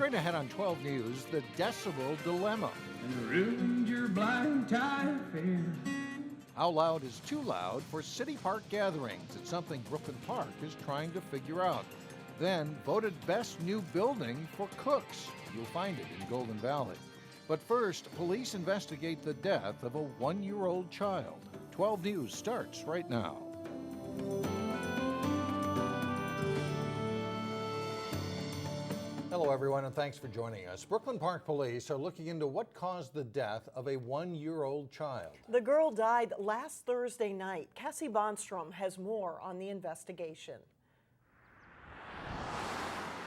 Straight ahead on 12 News, the decibel dilemma. And ruined your blind tie fair. How loud is too loud for city park gatherings? It's something Brooklyn Park is trying to figure out. Then, voted best new building for cooks. You'll find it in Golden Valley. But first, police investigate the death of a 1-year-old child. 12 News starts right now. Hello, everyone, and thanks for joining us. Brooklyn Park Police are looking into what caused the death of a 1-year-old child. The girl died last Thursday night. Cassie Bonstrom has more on the investigation.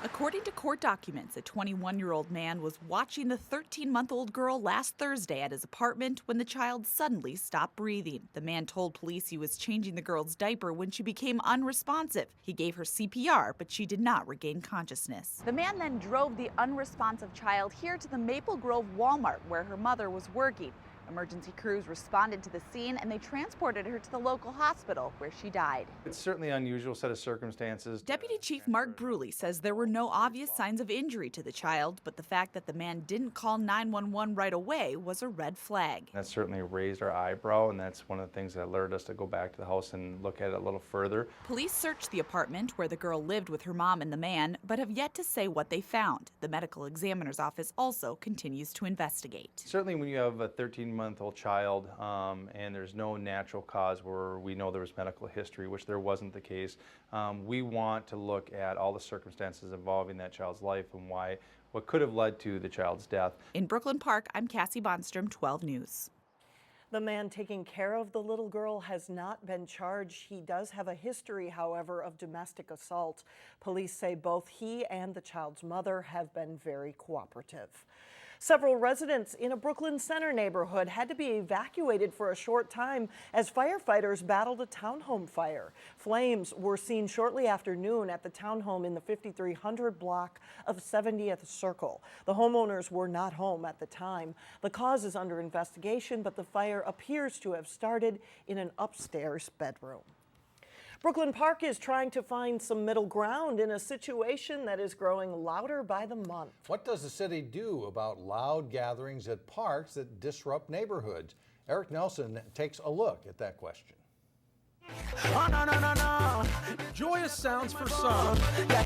According to court documents, a 21-year-old man was watching the 13-month-old girl last Thursday at his apartment when the child suddenly stopped breathing. The man told police he was changing the girl's diaper when she became unresponsive. He gave her CPR, but she did not regain consciousness. The man then drove the unresponsive child here to the Maple Grove Walmart, where her mother was working. Emergency crews responded to the scene and they transported her to the local hospital where she died. It's certainly an unusual set of circumstances. Deputy Chief Mark Bruley says there were no obvious signs of injury to the child, but the fact that the man didn't call 911 right away was a red flag. That certainly raised our eyebrow, and that's one of the things that alerted us to go back to the house and look at it a little further. Police searched the apartment where the girl lived with her mom and the man, but have yet to say what they found. The medical examiner's office also continues to investigate. Certainly when you have a 13-month-old child and there's no natural cause where we know there was medical history, which there wasn't the case, we want to look at all the circumstances involving that child's life and what could have led to the child's death. In Brooklyn Park, I'm Cassie Bonstrom, 12 News. The man taking care of the little girl has not been charged. He does have a history, however, of domestic assault. Police say both he and the child's mother have been very cooperative. Several residents in a Brooklyn Center neighborhood had to be evacuated for a short time as firefighters battled a townhome fire. Flames were seen shortly after noon at the townhome in the 5300 block of 70th Circle. The homeowners were not home at the time. The cause is under investigation, but the fire appears to have started in an upstairs bedroom. Brooklyn Park is trying to find some middle ground in a situation that is growing louder by the month. What does the city do about loud gatherings at parks that disrupt neighborhoods? Eric Nelson takes a look at that question. Oh, no, no, no, no. Joyous sounds for some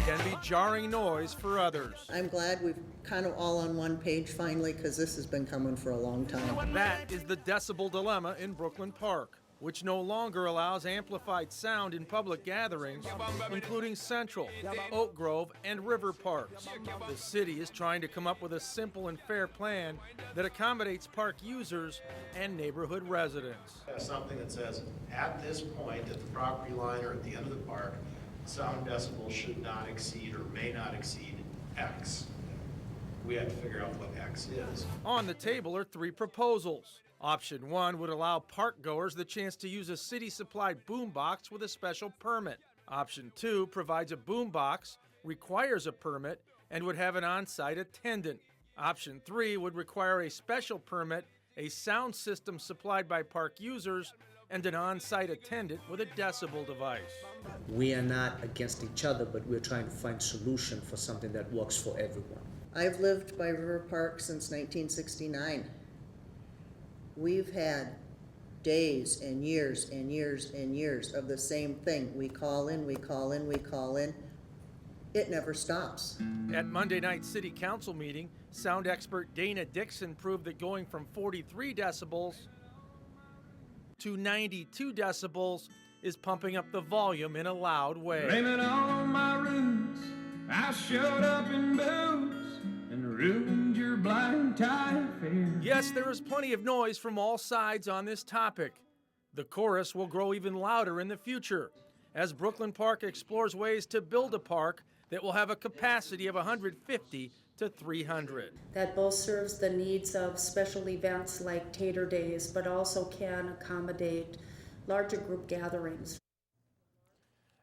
can be jarring noise for others. I'm glad we've kind of all on one page finally, because this has been coming for a long time. That is the decibel dilemma in Brooklyn Park, which no longer allows amplified sound in public gatherings, including Central, Oak Grove, and River Parks. The city is trying to come up with a simple and fair plan that accommodates park users and neighborhood residents. Something that says, at this point, at the property line or at the end of the park, sound decibels should not exceed or may not exceed X. We have to figure out what X is. On the table are 3 proposals. Option 1 would allow park goers the chance to use a city-supplied boombox with a special permit. Option 2 provides a boombox, requires a permit, and would have an on-site attendant. Option 3 would require a special permit, a sound system supplied by park users, and an on-site attendant with a decibel device. We are not against each other, but we're trying to find a solution for something that works for everyone. I've lived by River Park since 1969. We've had days and years and years and years of the same thing. We call in, we call in, we call in. It never stops. At Monday night's city council meeting, sound expert Dana Dixon proved that going from 43 decibels to 92 decibels is pumping up the volume in a loud way. Blame it all on my roots. I showed up in boots and ruined your blind tie fair. Yes, there is plenty of noise from all sides on this topic. The chorus will grow even louder in the future as Brooklyn Park explores ways to build a park that will have a capacity of 150 to 300. That both serves the needs of special events like Tater Days, but also can accommodate larger group gatherings.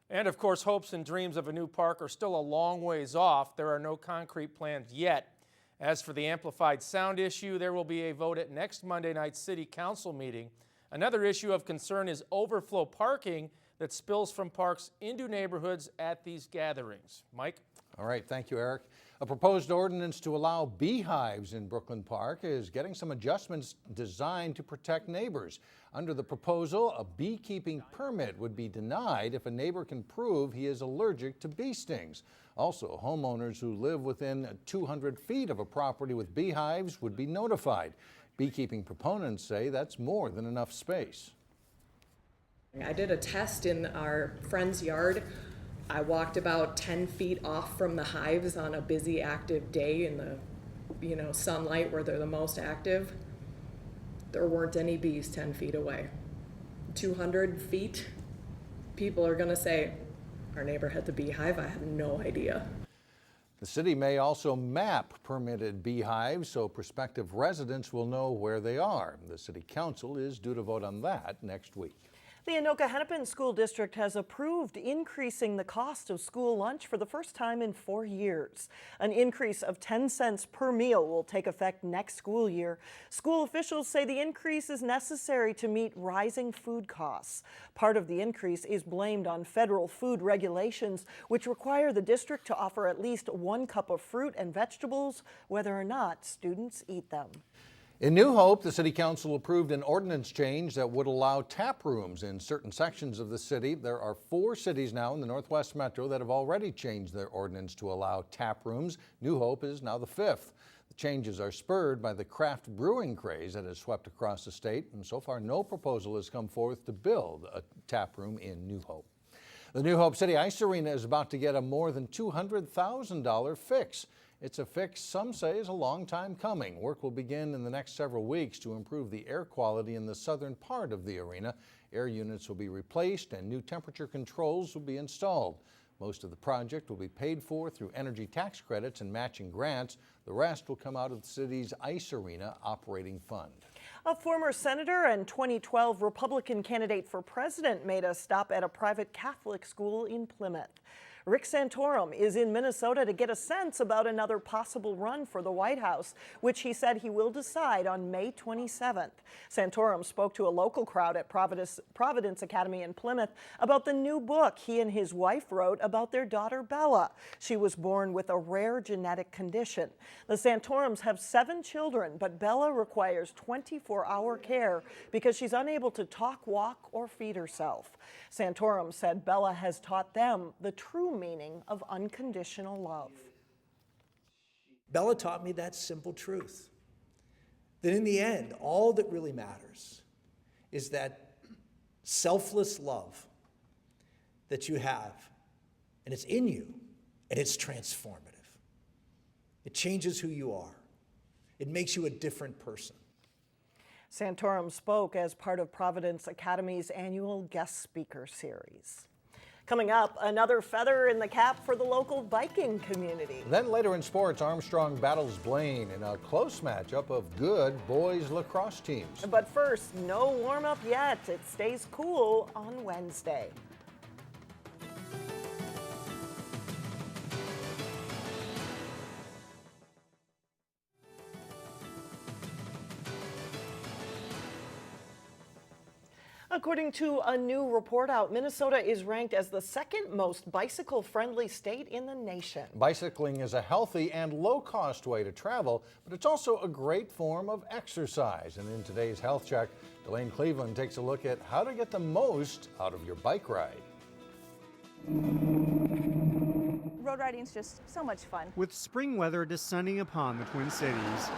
And of course, hopes and dreams of a new park are still a long ways off. There are no concrete plans yet. As for the amplified sound issue, there will be a vote at next Monday night's city council meeting. Another issue of concern is overflow parking that spills from parks into neighborhoods at these gatherings. Mike? All right, thank you, Eric. A proposed ordinance to allow beehives in Brooklyn Park is getting some adjustments designed to protect neighbors. Under the proposal, a beekeeping permit would be denied if a neighbor can prove he is allergic to bee stings. Also, homeowners who live within 200 feet of a property with beehives would be notified. Beekeeping proponents say that's more than enough space. I did a test in our friend's yard. I walked about 10 feet off from the hives on a busy, active day in the sunlight where they're the most active. There weren't any bees 10 feet away. 200 feet, people are gonna say, our neighbor had the beehive. I have no idea. The city may also map permitted beehives so prospective residents will know where they are. The city council is due to vote on that next week. The Anoka-Hennepin School District has approved increasing the cost of school lunch for the first time in 4 years. An increase of 10 cents per meal will take effect next school year. School officials say the increase is necessary to meet rising food costs. Part of the increase is blamed on federal food regulations, which require the district to offer at least 1 cup of fruit and vegetables, whether or not students eat them. In New Hope, the City Council approved an ordinance change that would allow tap rooms in certain sections of the city. There are 4 cities now in the Northwest Metro that have already changed their ordinance to allow tap rooms. New Hope is now the 5th. The changes are spurred by the craft brewing craze that has swept across the state, and so far no proposal has come forth to build a tap room in New Hope. The New Hope City Ice Arena is about to get a more than $200,000 fix. It's a fix some say is a long time coming. Work will begin in the next several weeks to improve the air quality in the southern part of the arena. Air units will be replaced and new temperature controls will be installed. Most of the project will be paid for through energy tax credits and matching grants. The rest will come out of the city's Ice Arena operating fund. A former senator and 2012 Republican candidate for president made a stop at a private Catholic school in Plymouth. Rick Santorum is in Minnesota to get a sense about another possible run for the White House, which he said he will decide on May 27th. Santorum spoke to a local crowd at Providence Academy in Plymouth about the new book he and his wife wrote about their daughter Bella. She was born with a rare genetic condition. The Santorums have 7 children, but Bella requires 24-hour care because she's unable to talk, walk, or feed herself. Santorum said Bella has taught them the true meaning of unconditional love. Bella taught me that simple truth, that in the end, all that really matters is that selfless love that you have, and it's in you, and it's transformative. It changes who you are. It makes you a different person. Santorum spoke as part of Providence Academy's annual guest speaker series. Coming up, another feather in the cap for the local biking community. Then later in sports, Armstrong battles Blaine in a close matchup of good boys lacrosse teams. But first, no warm-up yet. It stays cool on Wednesday. According to a new report out, Minnesota is ranked as the 2nd most bicycle-friendly state in the nation. Bicycling is a healthy and low-cost way to travel, but it's also a great form of exercise. And in today's Health Check, Delane Cleveland takes a look at how to get the most out of your bike ride. Road riding is just so much fun. With spring weather descending upon the Twin Cities,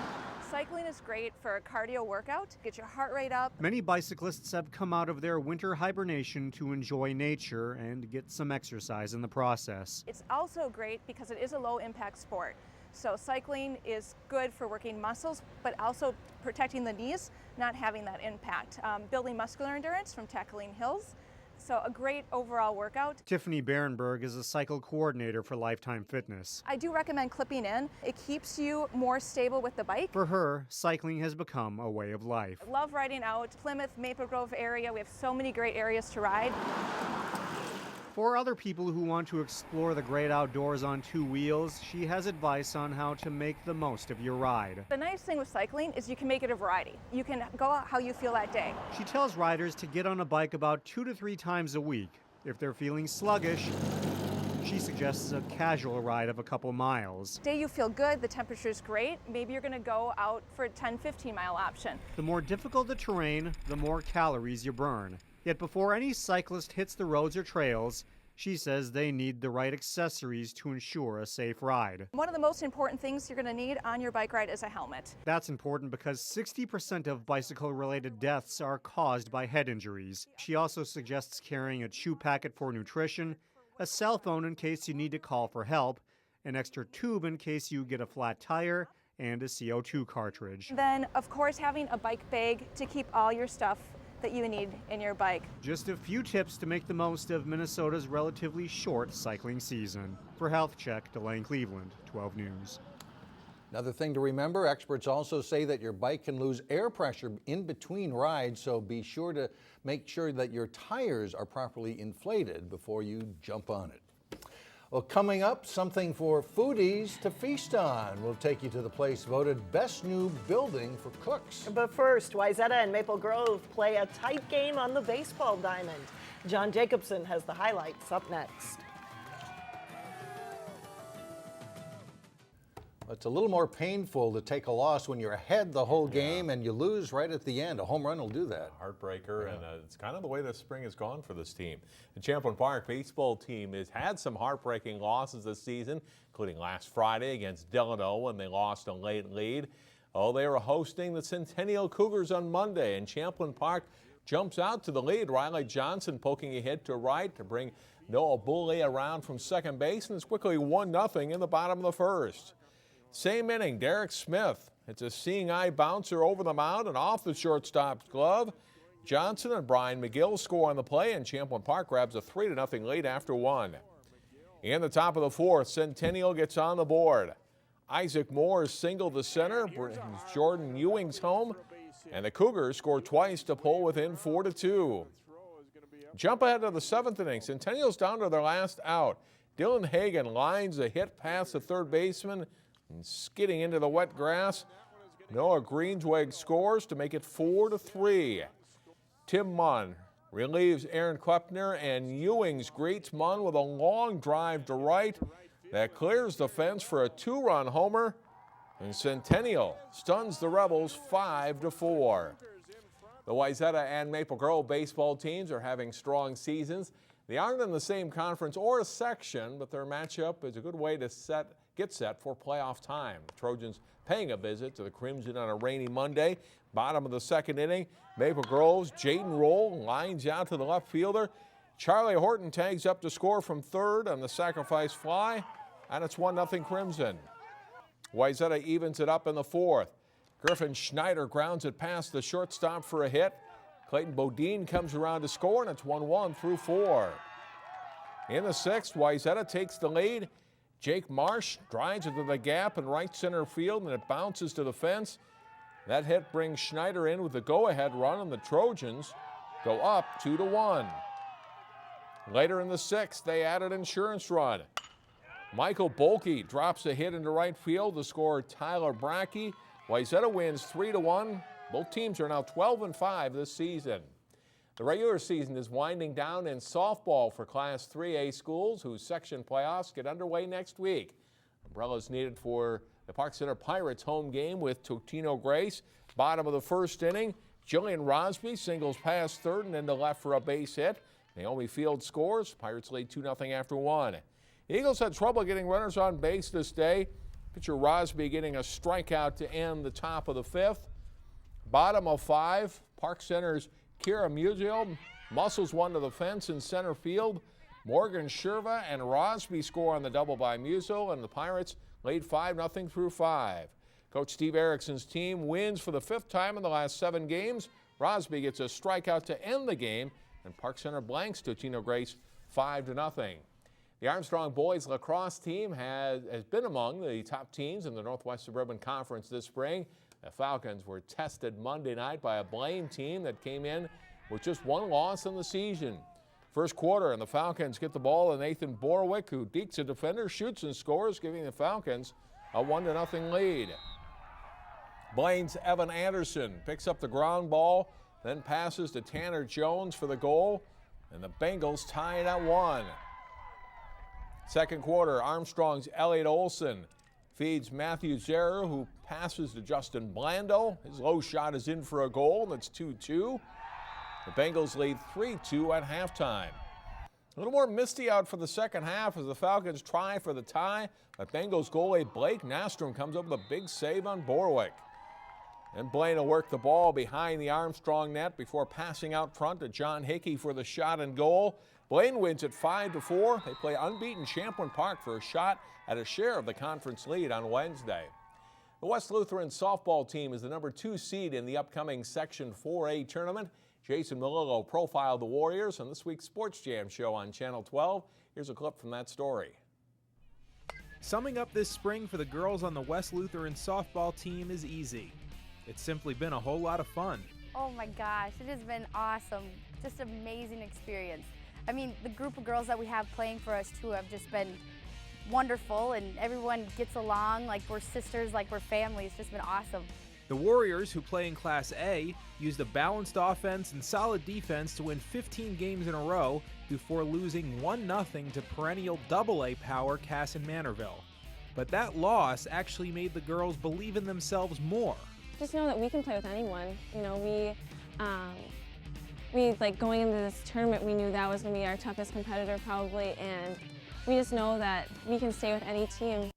cycling is great for a cardio workout, get your heart rate up. Many bicyclists have come out of their winter hibernation to enjoy nature and get some exercise in the process. It's also great because it is a low-impact sport. So cycling is good for working muscles, but also protecting the knees, not having that impact. Building muscular endurance from tackling hills. So a great overall workout. Tiffany Berenberg is a cycle coordinator for Lifetime Fitness. I do recommend clipping in. It keeps you more stable with the bike. For her, cycling has become a way of life. I love riding out. Plymouth, Maple Grove area, we have so many great areas to ride. For other people who want to explore the great outdoors on 2 wheels, she has advice on how to make the most of your ride. The nice thing with cycling is you can make it a variety. You can go out how you feel that day. She tells riders to get on a bike about 2 to 3 times a week. If they're feeling sluggish, She suggests a casual ride of a couple miles. Day you feel good, the temperature's great, maybe you're gonna go out for a 10-15 mile option. The more difficult the terrain, the more calories you burn. Yet before any cyclist hits the roads or trails, she says they need the right accessories to ensure a safe ride. One of the most important things you're gonna need on your bike ride is a helmet. That's important because 60% of bicycle-related deaths are caused by head injuries. She also suggests carrying a chew packet for nutrition, a cell phone in case you need to call for help, an extra tube in case you get a flat tire, and a CO2 cartridge. Then, of course, having a bike bag to keep all your stuff that you need in your bike. Just a few tips to make the most of Minnesota's relatively short cycling season. For Health Check, Delane Cleveland, 12 News. Another thing to remember, experts also say that your bike can lose air pressure in between rides, so be sure to make sure that your tires are properly inflated before you jump on it. Well, coming up, something for foodies to feast on. We'll take you to the place voted best new building for cooks. But first, Wayzata and Maple Grove play a tight game on the baseball diamond. John Jacobson has the highlights up next. It's a little more painful to take a loss when you're ahead the whole game and you lose right at the end. A home run will do that. Heartbreaker, and it's kind of the way the spring has gone for this team. The Champlin Park baseball team has had some heartbreaking losses this season, including last Friday against Delano when they lost a late lead. Oh, they were hosting the Centennial Cougars on Monday, and Champlin Park jumps out to the lead. Riley Johnson poking a hit to right to bring Noah Booley around from second base, and it's quickly 1-0 in the bottom of the first. Same inning, Derek Smith. It's a seeing eye bouncer over the mound and off the shortstop's glove. Johnson and Brian McGill score on the play, and Champlin Park grabs a 3-0 lead after one. In the top of the fourth, Centennial gets on the board. Isaac Moore's single to center brings Jordan Ewing's home, and the Cougars score twice to pull within 4-2. Jump ahead to the seventh inning. Centennial's down to their last out. Dylan Hagan lines a hit past the third baseman and skidding into the wet grass. Noah Greensweg scores to make it 4-3. Tim Munn relieves Aaron Klepner, and Ewings greets Munn with a long drive to right that clears the fence for a 2-run homer, and Centennial stuns the Rebels 5-4. The Wayzata and Maple Grove baseball teams are having strong seasons. They aren't in the same conference or section, but their matchup is a good way to get set for playoff time. The Trojans paying a visit to the Crimson on a rainy Monday. Bottom of the second inning, Maple Grove's Jaden Roll lines out to the left fielder. Charlie Horton tags up to score from third on the sacrifice fly, and it's 1-0 Crimson. Wayzata evens it up in the fourth. Griffin Schneider grounds it past the shortstop for a hit. Clayton Bodine comes around to score, and it's 1-1 through 4. In the sixth, Wayzata takes the lead. Jake Marsh drives into the gap in right center field, and it bounces to the fence. That hit brings Schneider in with the go-ahead run, and the Trojans go up 2-1. Later in the sixth, they add an insurance run. Michael Bolke drops a hit into right field to score Tyler Brackey. Wayzata wins 3-1. Both teams are now 12-5 this season. The regular season is winding down in softball for Class 3A schools, whose section playoffs get underway next week. Umbrellas needed for the Park Center Pirates home game with Totino-Grace. Bottom of the first inning, Jillian Rosby singles past third and into left for a base hit. Naomi Field scores. Pirates lead 2-0 after one. The Eagles had trouble getting runners on base this day. Pitcher Rosby getting a strikeout to end the top of the fifth. Bottom of five, Park Center's Kira Musial muscles one to the fence in center field. Morgan Sherva and Rosby score on the double by Musial, and the Pirates lead 5-0 through 5. Coach Steve Erickson's team wins for the fifth time in the last 7 games. Rosby gets a strikeout to end the game, and Park Center blanks Totino-Grace 5-0. The Armstrong boys lacrosse team has been among the top teams in the Northwest Suburban Conference this spring. The Falcons were tested Monday night by a Blaine team that came in with just one loss in the season. First quarter, and the Falcons get the ball, and Nathan Borwick, who dekes a defender, shoots and scores, giving the Falcons a 1-0 lead. Blaine's Evan Anderson picks up the ground ball, then passes to Tanner Jones for the goal, and the Bengals tie it at 1. Second quarter, Armstrong's Elliot Olson feeds Matthew Zerrer, who passes to Justin Blando. His low shot is in for a goal. That's 2-2. The Bengals lead 3-2 at halftime. A little more misty out for the second half as the Falcons try for the tie, but Bengals goalie Blake Nastrom comes up with a big save on Borwick. And Blaine will work the ball behind the Armstrong net before passing out front to John Hickey for the shot and goal. Blaine wins at 5-4. They play unbeaten Champlin Park for a shot at a share of the conference lead on Wednesday. The West Lutheran softball team is the number 2 seed in the upcoming Section 4A tournament. Jason Melillo profiled the Warriors on this week's Sports Jam show on Channel 12. Here's a clip from that story. Summing up this spring for the girls on the West Lutheran softball team is easy. It's simply been a whole lot of fun. Oh my gosh, it has been awesome. Just an amazing experience. I mean, the group of girls that we have playing for us too have just been wonderful, and everyone gets along like we're sisters, like we're family. It's just been awesome. The Warriors, who play in Class A, used a balanced offense and solid defense to win 15 games in a row before losing 1-0 to perennial AA power Casson Manorville. But that loss actually made the girls believe in themselves more. Just know that we can play with anyone. You know, we like going into this tournament, we knew that was going to be our toughest competitor probably, and we just know that we can stay with any team.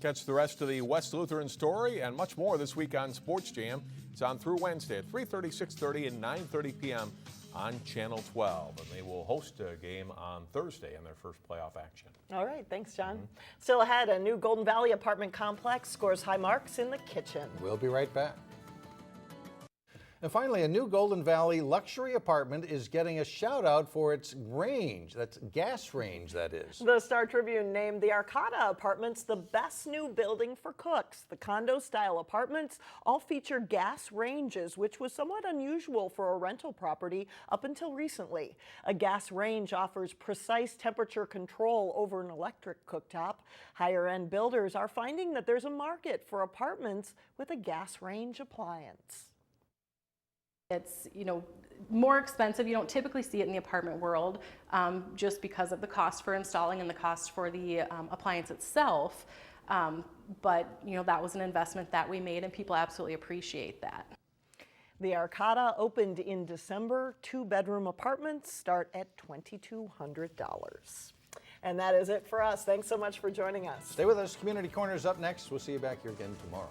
Catch the rest of the West Lutheran story and much more this week on Sports Jam. It's on through Wednesday at 3:30, 6:30, and 9:30 p.m. on Channel 12. And they will host a game on Thursday in their first playoff action. All right, thanks, John. Still ahead, a new Golden Valley apartment complex scores high marks in the kitchen. We'll be right back. And finally, a new Golden Valley luxury apartment is getting a shout out for its range. That's gas range, that is. The Star Tribune named the Arcata apartments the best new building for cooks. The condo-style apartments all feature gas ranges, which was somewhat unusual for a rental property up until recently. A gas range offers precise temperature control over an electric cooktop. Higher-end builders are finding that there's a market for apartments with a gas range appliance. It's, you know, more expensive. You don't typically see it in the apartment world just because of the cost for installing and the cost for the appliance itself. But, you know, that was an investment that we made and people absolutely appreciate that. The Arcata opened in December. 2-bedroom apartments start at $2,200. And that is it for us. Thanks so much for joining us. Stay with us. Community Corner's up next. We'll see you back here again tomorrow.